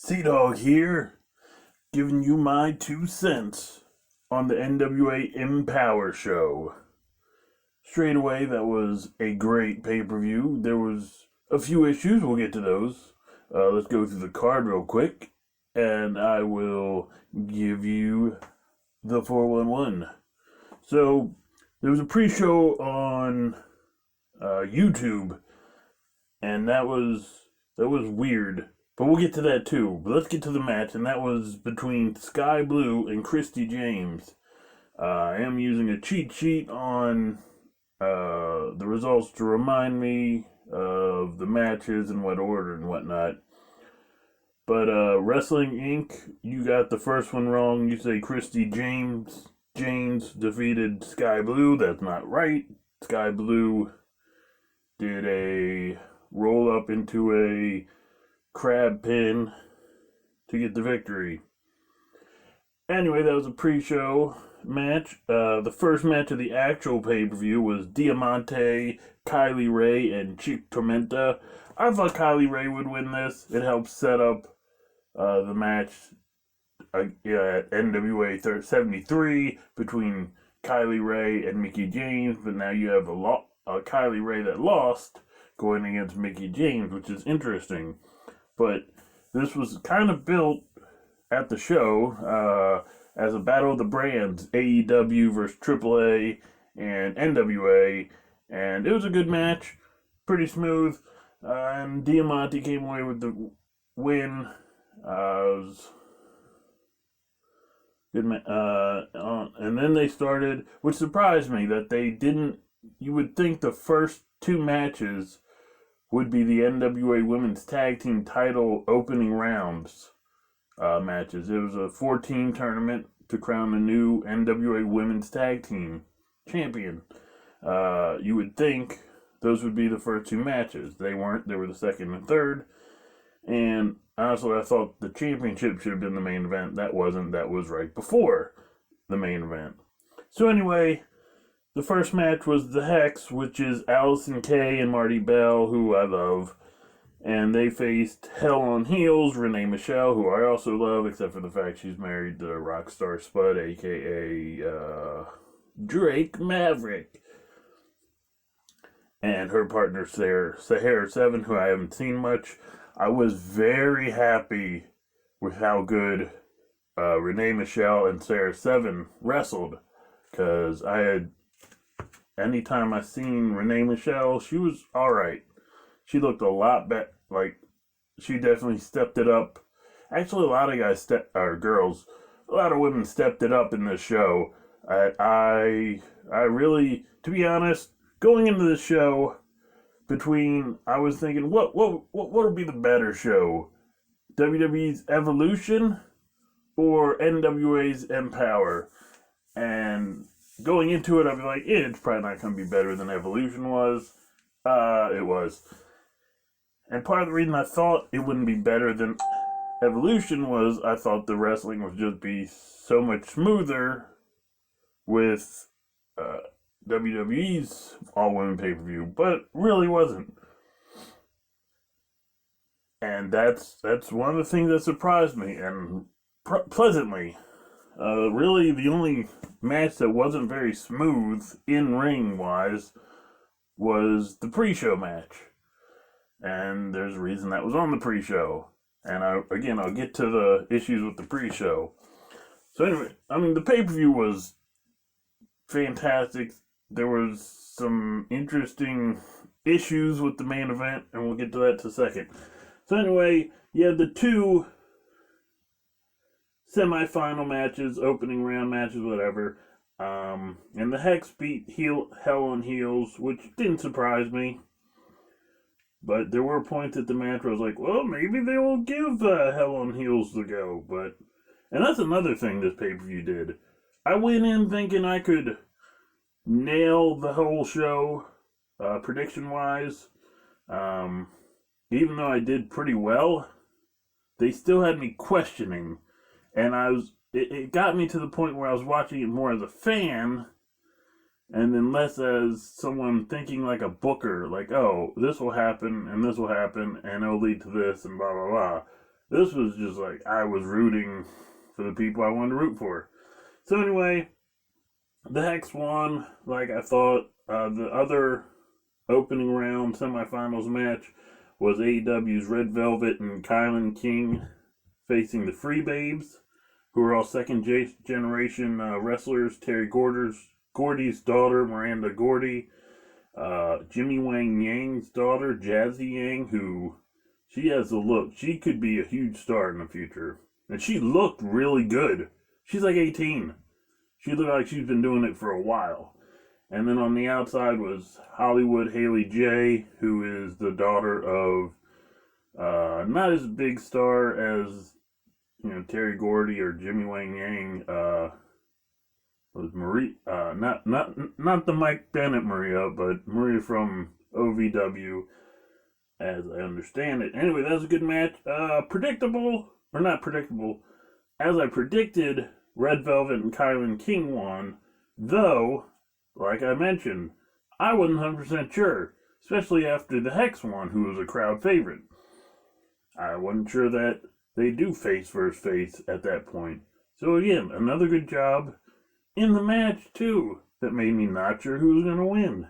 Sea Dog here, giving you my 2 cents on the NWA EmPowerrr show. Straight away, that was a great pay-per-view. There was a few issues, we'll get to those. Let's go through the card real quick, and I will give you the 411. So, there was a pre-show on YouTube, and that was weird. But we'll get to that too. But let's get to the match, and that was between Sky Blue and Christy James. I am using a cheat sheet on the results to remind me of the matches and what order and whatnot. But Wrestling Inc., you got the first one wrong. You say Christy James defeated Sky Blue. That's not right. Sky Blue did a roll up into a crab pin to get the victory. Anyway, that was a pre-show match. The first match of the actual pay-per-view was Diamante, Kylie Rae, and Chick Tormenta. I thought Kylie Rae would win this. It helped set up the match at NWA 73 between Kylie Rae and Mickie James, but now you have Kylie Rae that lost going against Mickie James, which is interesting. But this was kind of built at the show as a battle of the brands, AEW versus AAA and NWA, and it was a good match, pretty smooth, and Diamante came away with the win. It was good, and then they started, which surprised me that they didn't. You would think the first two matches would be the NWA Women's Tag Team title opening rounds matches. It was a 4-team tournament to crown the new NWA Women's Tag Team champion. You would think those would be the first two matches. They weren't. They were the second and third. And honestly, I thought the championship should have been the main event. That wasn't. That was right before the main event. So anyway, the first match was the Hex, which is Allison Kay and Marty Bell, who I love. And they faced Hell on Heels, Renee Michelle, who I also love, except for the fact she's married to Rockstar Spud, a.k.a. Drake Maverick. And her partner, Sahara 7, who I haven't seen much. I was very happy with how good Renee Michelle and Sahara 7 wrestled, because anytime I seen Renee Michelle, she was alright. She looked a lot better. Like, she definitely stepped it up. Actually, a lot of girls, a lot of women stepped it up in this show. I really, to be honest, going into the show, I was thinking, what would be the better show? WWE's Evolution or NWA's EmPowerrr? And going into it, I'd be like, it's probably not going to be better than Evolution was. It was. And part of the reason I thought it wouldn't be better than Evolution was I thought the wrestling would just be so much smoother with WWE's all-women pay-per-view, but it really wasn't. And that's one of the things that surprised me, and pleasantly. Really, the only match that wasn't very smooth in-ring wise was the pre-show match, and there's a reason that was on the pre-show. And I'll get to the issues with the pre-show. So anyway, the pay-per-view was fantastic. There was some interesting issues with the main event, and we'll get to that in a second. So anyway, you had the two semi-final matches, opening round matches, whatever. And the Hex beat Hell on Heels, which didn't surprise me. But there were points at the match where I was like, well, maybe they will give Hell on Heels the go. And that's another thing this pay-per-view did. I went in thinking I could nail the whole show, prediction-wise. Even though I did pretty well, they still had me questioning. And it got me to the point where I was watching it more as a fan, and then less as someone thinking like a booker, like, oh, this will happen, and it'll lead to this, and blah, blah, blah. This was just like I was rooting for the people I wanted to root for. So anyway, the Hex won like I thought. The other opening round semifinals match was AEW's Red Velvet and Kylan King facing the Free Babes, who are all second generation wrestlers. Terry Gordy's daughter, Miranda Gordy, Jimmy Wang Yang's daughter, Jazzy Yang, who she has a look. She could be a huge star in the future. And she looked really good. She's like 18. She looked like she's been doing it for a while. And then on the outside was Hollywood Haley J, who is the daughter of not as big star as Terry Gordy or Jimmy Wang Yang. Was Marie? Not the Mike Bennett Maria, but Maria from OVW, as I understand it. Anyway, that was a good match. Predictable or not predictable? As I predicted, Red Velvet and Kylan King won, though. Like I mentioned, I wasn't 100% sure, especially after the Hex won, who was a crowd favorite. I wasn't sure that they do face versus face at that point. So again, another good job in the match, too, that made me not sure who was going to win.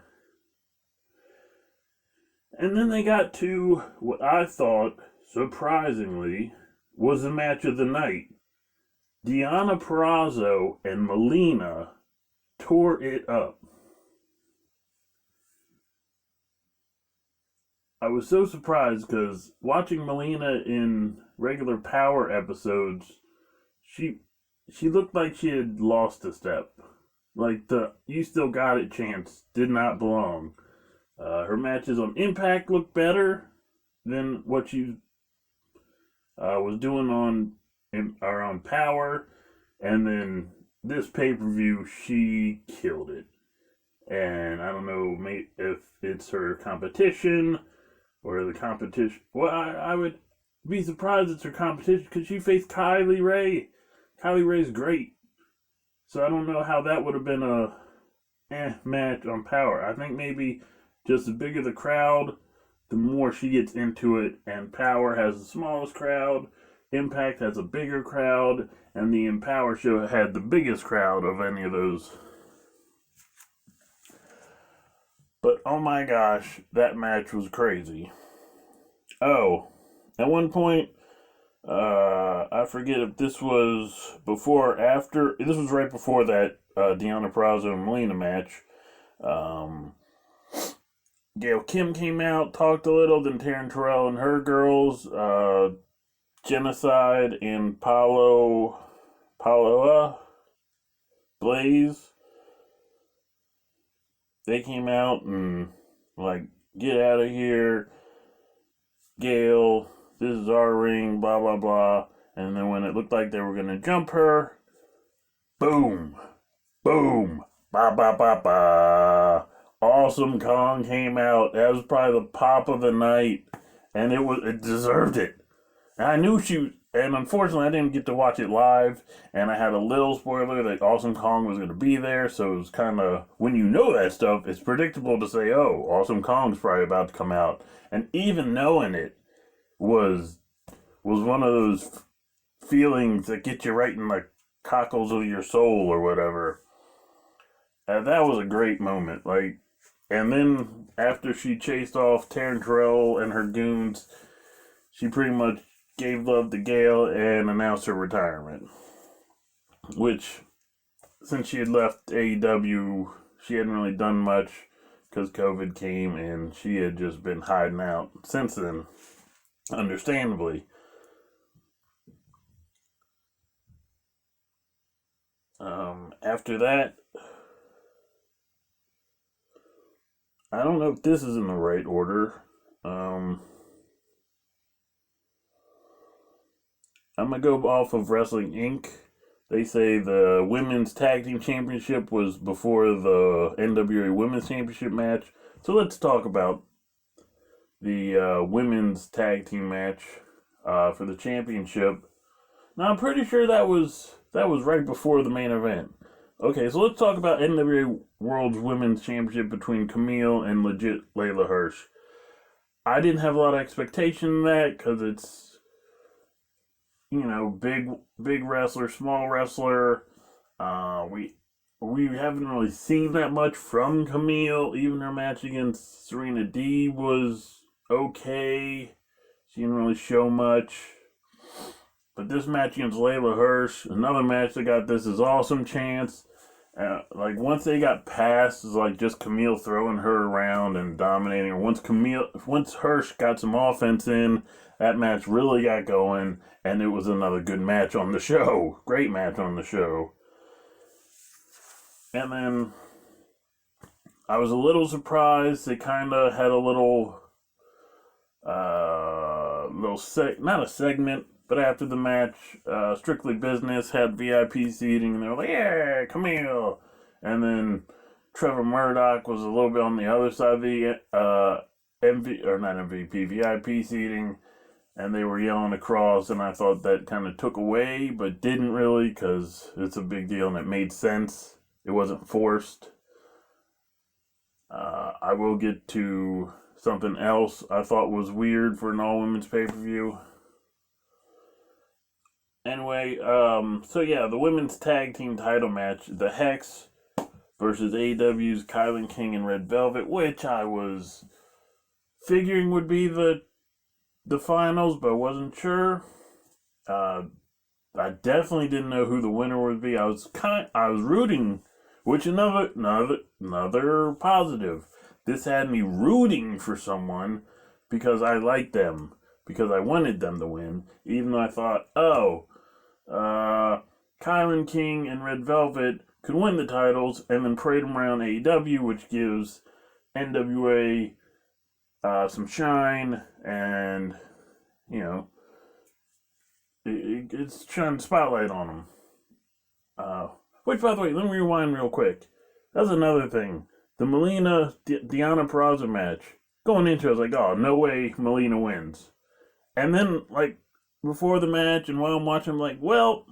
And then they got to what I thought, surprisingly, was the match of the night. Deonna Purrazzo and Melina tore it up. I was so surprised because watching Melina in regular Power episodes, she looked like she had lost a step. Like the "you still got it" chants did not belong. Her matches on Impact looked better than what she was doing on Power, and then this pay-per-view, she killed it. And I don't know if it's her competition or the competition. Well, I would be surprised it's her competition because she faced Kylie Rae. Kylie Rae's great. So I don't know how that would have been a match on Power. I think maybe just the bigger the crowd, the more she gets into it. And Power has the smallest crowd. Impact has a bigger crowd, and the EmPowerrr show had the biggest crowd of any of those. But oh my gosh, that match was crazy. Oh, at one point, I forget if this was before or after. This was right before that Deonna Purrazzo and Melina match. Gail Kim came out, talked a little, then Taryn Terrell and her girls, Genocide and Paola Blaze, they came out and like, get out of here, Gail, this is our ring, blah blah blah. And then when it looked like they were gonna jump her, boom, boom, ba ba ba ba, Awesome Kong came out. That was probably the pop of the night, and it deserved it. And I knew and unfortunately I didn't get to watch it live, and I had a little spoiler that Awesome Kong was going to be there, so it was kind of, when you know that stuff, it's predictable to say, oh, Awesome Kong's probably about to come out. And even knowing it was one of those feelings that get you right in the cockles of your soul or whatever. And that was a great moment. And then after she chased off Taryn Terrell and her goons, she pretty much gave love to Gail and announced her retirement. Which, since she had left AEW, she hadn't really done much because COVID came and she had just been hiding out since then, understandably. After that, I don't know if this is in the right order. I'm going to go off of Wrestling Inc. They say the Women's Tag Team Championship was before the NWA Women's Championship match. So let's talk about the Women's Tag Team match for the championship. Now, I'm pretty sure that was right before the main event. Okay, so let's talk about NWA World's Women's Championship between Camille and legit Layla Hirsch. I didn't have a lot of expectation in that because it's big wrestler, small wrestler. We haven't really seen that much from Camille. Even her match against Serena D was okay. She didn't really show much. But this match against Layla Hirsch, another match that got this is awesome chance. Once they got past, it's like just Camille throwing her around and dominating her. Once Hirsch got some offense in, that match really got going, and it was another good match on the show. Great match on the show. And then I was a little surprised. They kind of had a not a segment, but after the match, Strictly Business had VIP seating, and they were like, "Yeah, Camille." And then Trevor Murdoch was a little bit on the other side of the VIP seating, and they were yelling across, and I thought that kind of took away, but didn't really, because it's a big deal and it made sense. It wasn't forced. I will get to something else I thought was weird for an all-women's pay-per-view. Anyway, the women's tag team title match, the Hex versus AEW's Kylan King and Red Velvet, which I was figuring would be the finals, but I wasn't sure. I definitely didn't know who the winner would be. I was rooting, which another positive. This had me rooting for someone because I liked them, because I wanted them to win, even though I thought, Kylan King and Red Velvet could win the titles and then parade them around AEW, which gives NWA some shine, and it's shining spotlight on them. Which, by the way, let me rewind real quick. That's another thing. The Melina Deonna Purrazzo match. Going into it, I was like, oh, no way Melina wins. And then, before the match and while I'm watching, I'm like, well,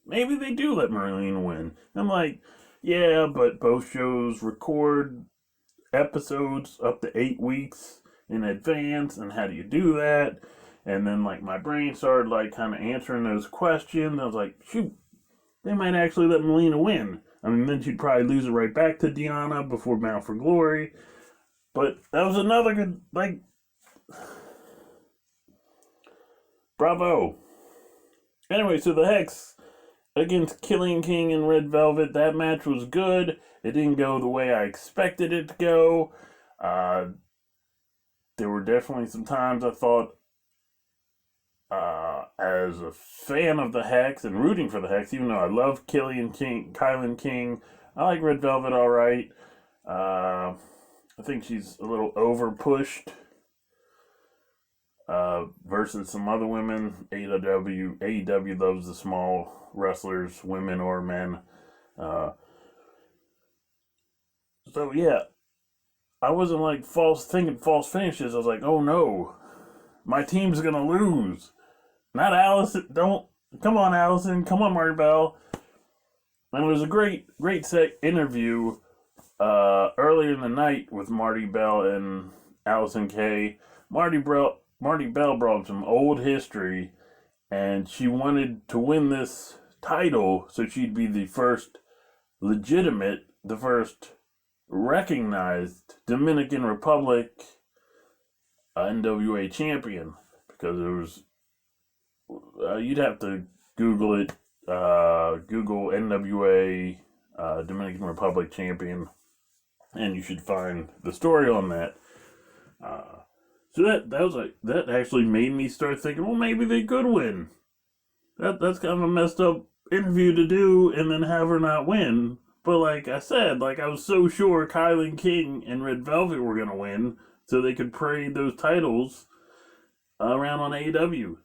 maybe they do let Melina win. And I'm like, yeah, but both shows record episodes up to 8 weeks in advance, and how do you do that? And then, my brain started, kind of answering those questions. I was like, shoot, they might actually let Melina win. I mean, then she'd probably lose it right back to Deonna before Bound for Glory. But that was another good, bravo. Anyway, so the Hex against Killian King and Red Velvet, that match was good. It didn't go the way I expected it to go. There were definitely some times I thought, as a fan of the Hex and rooting for the Hex, even though I love Kylan King, I like Red Velvet all right. I think she's a little over pushed versus some other women. AEW loves the small wrestlers, women or men. So yeah, I wasn't thinking false finishes. I was like, oh no, my team's gonna lose. Not Allison. Come on, Allison. Come on, Marty Bell. And it was a great interview earlier in the night with Marty Bell and Allison Kay. Marty Bell brought some old history, and she wanted to win this title so she'd be the first recognized Dominican Republic NWA champion, because it was you'd have to Google it. Google NWA Dominican Republic champion, and you should find the story on that. So that actually made me start thinking, well, maybe they could win. That's kind of a messed up interview to do and then have her not win. But like I said, I was so sure Kylan King and Red Velvet were gonna win, so they could parade those titles around on AEW.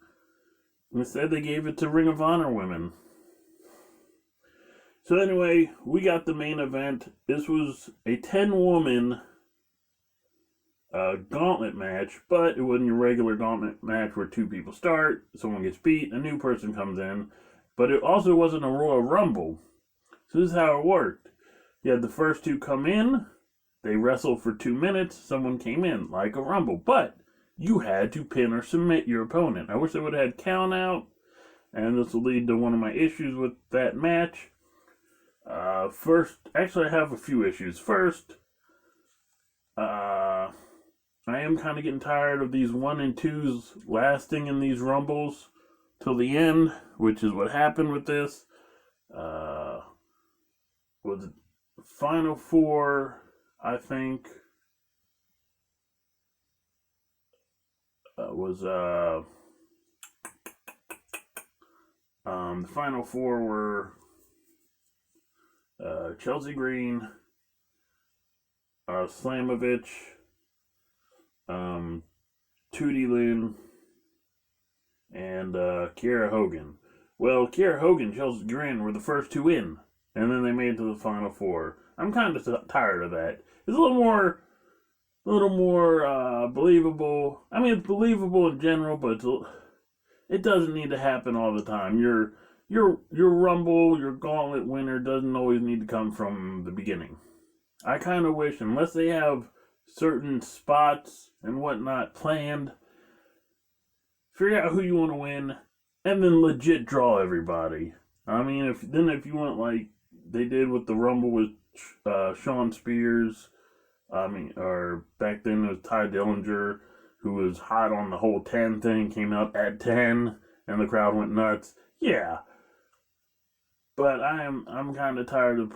Instead, they gave it to Ring of Honor women. So anyway, we got the main event. This was a 10-woman gauntlet match, but it wasn't your regular gauntlet match where 2 people start, someone gets beat, a new person comes in. But it also wasn't a Royal Rumble. So this is how it worked. You had the first 2 come in, they wrestled for 2 minutes, someone came in, like a Rumble. But you had to pin or submit your opponent. I wish they would have had count out. and this will lead to one of my issues with that match. First, actually, I have a few issues. First, I am kind of getting tired of these 1 and 2s lasting in these Rumbles till the end, which is what happened with this. Was it Final 4, I think, the Final 4 were Chelsea Green, Slamovich, Tootie Lynn, and Kiera Hogan. Well, Kiera Hogan and Chelsea Green were the first 2 in, and then they made it to the Final 4. I'm kind of tired of that. It's a little more believable. I mean, it's believable in general, but it doesn't need to happen all the time. Your Rumble, your Gauntlet winner doesn't always need to come from the beginning. I kind of wish, unless they have certain spots and whatnot planned, figure out who you want to win, and then legit draw everybody. I mean, if you want, like they did with the Rumble with Shawn Spears, or back then it was Ty Dillinger, who was hot on the whole 10 thing, came out at 10, and the crowd went nuts. Yeah, but I'm kind of tired of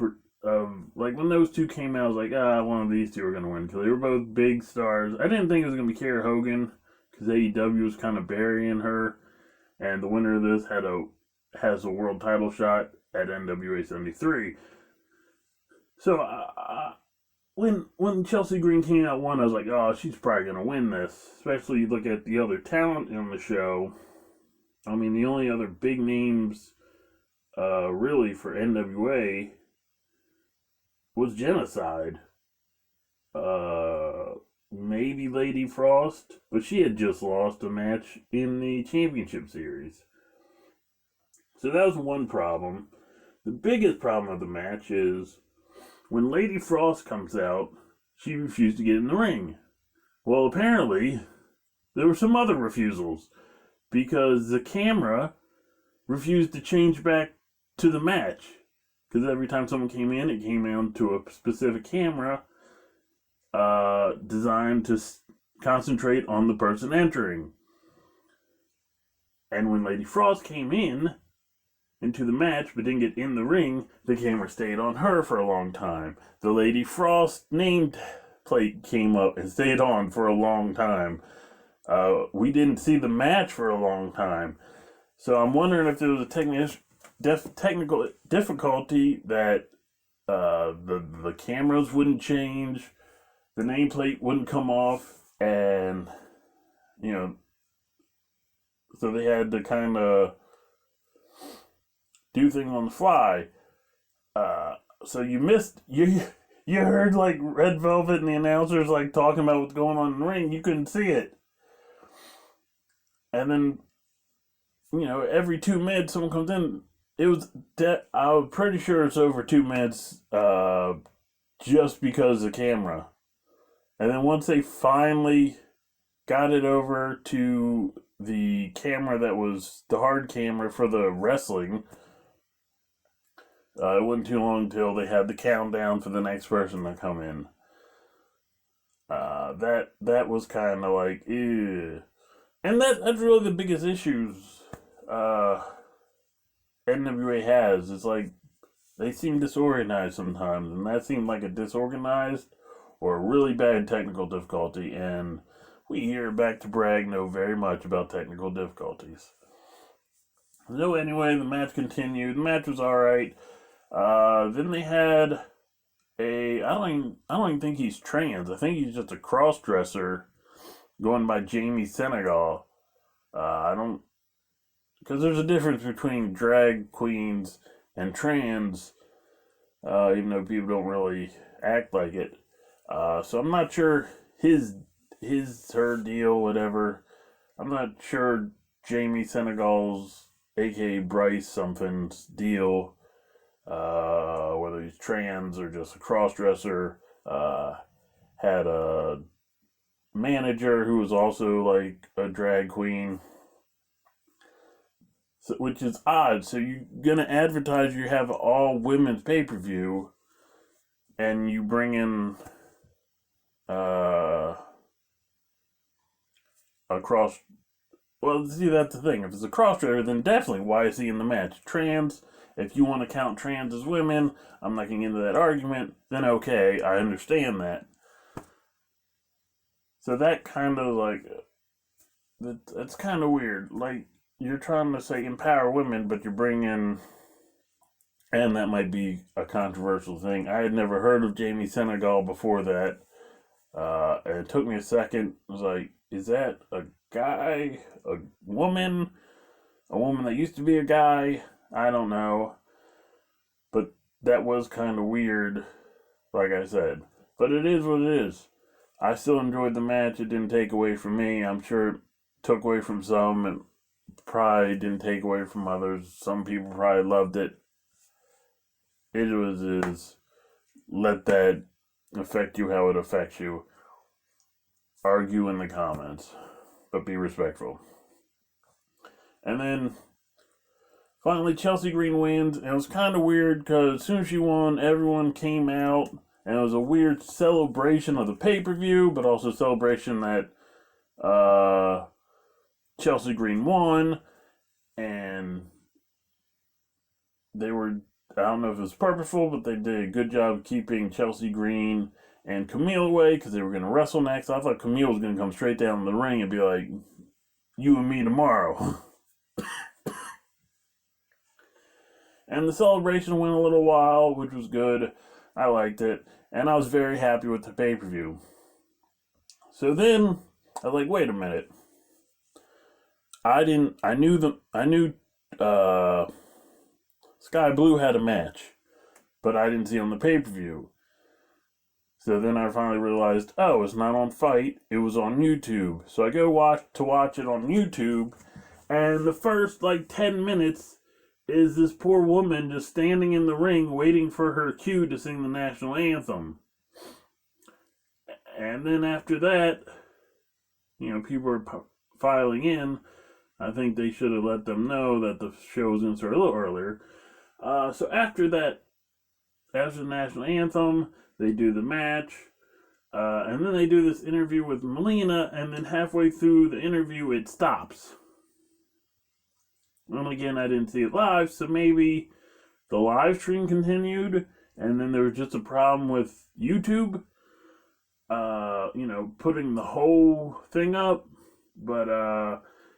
like when those 2 came out, I was like, one of these 2 are gonna win because they were both big stars. I didn't think it was gonna be Kiera Hogan because AEW was kind of burying her, and the winner of this has a world title shot at NWA 73. So when Chelsea Green came out won, I was like, oh, she's probably gonna win this. Especially you look at the other talent in the show. I mean, the only other big names, really for NWA was Genocide. Maybe Lady Frost, but she had just lost a match in the championship series. So that was one problem. The biggest problem of the match is when Lady Frost comes out, she refused to get in the ring. Well, apparently, there were some other refusals because the camera refused to change back to the match. Because every time someone came in, it came in to a specific camera designed to concentrate on the person entering. And when Lady Frost came into the match but didn't get in the ring, the camera stayed on her for a long time. The Lady Frost name plate came up and stayed on for a long time. We didn't see the match for a long time. So I'm wondering if there was a technical difficulty that the cameras wouldn't change, the nameplate wouldn't come off, and so they had to kind of do things on the fly. So you heard like Red Velvet and the announcers like talking about what's going on in the ring. You couldn't see it, and then every 2 minutes someone comes in. It was I was pretty sure it's over 2 minutes, just because of the camera. And then once they finally got it over to the camera that was the hard camera for the wrestling, it wasn't too long until they had the countdown for the next person to come in. That was kind of like, ew. And that's really the biggest issues NWA has. It's like they seem disorganized sometimes, and that seemed like a disorganized or a really bad technical difficulty, and we here Back to Brag know very much about technical difficulties. So anyway, the match continued. The match was alright. Then they had I don't even think he's trans. I think he's just a cross-dresser going by Jamie Senegal. Because there's a difference between drag queens and trans, even though people don't really act like it. So I'm not sure her deal, whatever. I'm not sure Jamie Senegal's, aka Bryce something's deal, whether he's trans or just a crossdresser. Had a manager who was also like a drag queen. So, which is odd. So you're gonna advertise you have all women's pay-per-view, and you bring in uh, a cross. Well, see, that's the thing. If it's a cross-dresser, then definitely why is he in the match? Trans. If you want to count trans as women, I'm not getting into that argument. Then okay, I understand that. So that kind of like that's kind of weird. Like you're trying to say empower women, but you're bringing, and that might be a controversial thing. I had never heard of Jamie Senegal before that. And it took me a second. I was like, is that a guy, a woman that used to be a guy? I don't know. But that was kind of weird, like I said. But it is what it is. I still enjoyed the match. It didn't take away from me. I'm sure it took away from some, and probably didn't take away from others. Some people probably loved it. It was is let that affect you how it affects you. Argue in the comments, but be respectful. And then finally, Chelsea Green wins, and it was kind of weird because as soon as she won, everyone came out, and it was a weird celebration of the pay-per-view, but also celebration that Chelsea Green won, and they were, I don't know if it was purposeful, but they did a good job of keeping Chelsea Green and Camille away because they were going to wrestle next. I thought Camille was going to come straight down the ring and be like, you and me tomorrow. And the celebration went a little while, which was good. I liked it. And I was very happy with the pay-per-view. So then, I was like, wait a minute. I knew Sky Blue had a match, but I didn't see it on the pay-per-view. So then I finally realized, oh, it's not on Fight, it was on YouTube. So I go watch it on YouTube, and the first 10 minutes is this poor woman just standing in the ring waiting for her cue to sing the national anthem. And then after that, people are filing in. I think they should have let them know that the show was going to start a little earlier. So after that, after the national anthem, they do the match, and then they do this interview with Melina, and then halfway through the interview, it stops. And again, I didn't see it live, so maybe the live stream continued, and then there was just a problem with YouTube, putting the whole thing up. But,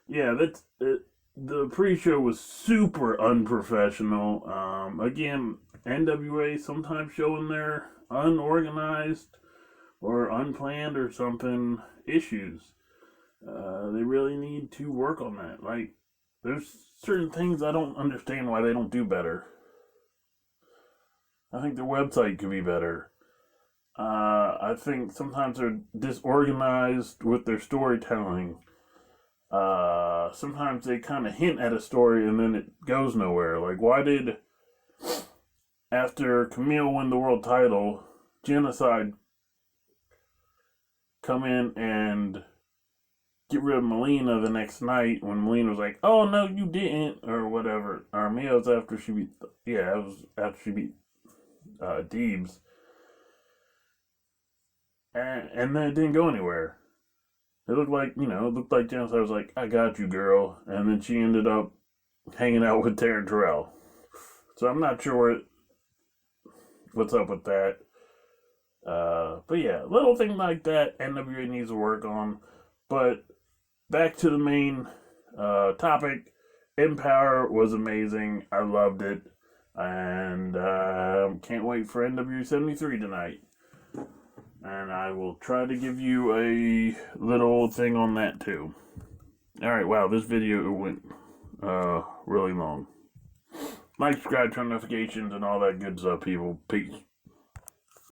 yeah, that's it. The pre-show was super unprofessional. Again, NWA sometimes showing their unorganized or unplanned or something issues. They really need to work on that. There's certain things I don't understand why they don't do better. I think their website could be better. I think sometimes they're disorganized with their storytelling. Sometimes they kind of hint at a story and then it goes nowhere. Why did, after Camille won the world title, Genocide come in and get rid of Melina the next night when Melina was like, oh, no, you didn't, or whatever. Or maybe it was after she beat, it was after she beat Deebs. And then it didn't go anywhere. It looked like Genocide was like, I got you, girl. And then she ended up hanging out with Taryn Terrell. So I'm not sure what's up with that. But yeah, little things like that NWA needs to work on. But back to the main topic. EmPowerrr was amazing. I loved it. And can't wait for NWA 73 tonight. And I will try to give you a little thing on that too. Alright, wow, this video went really long. Like, subscribe, turn notifications, and all that good stuff, people. Peace.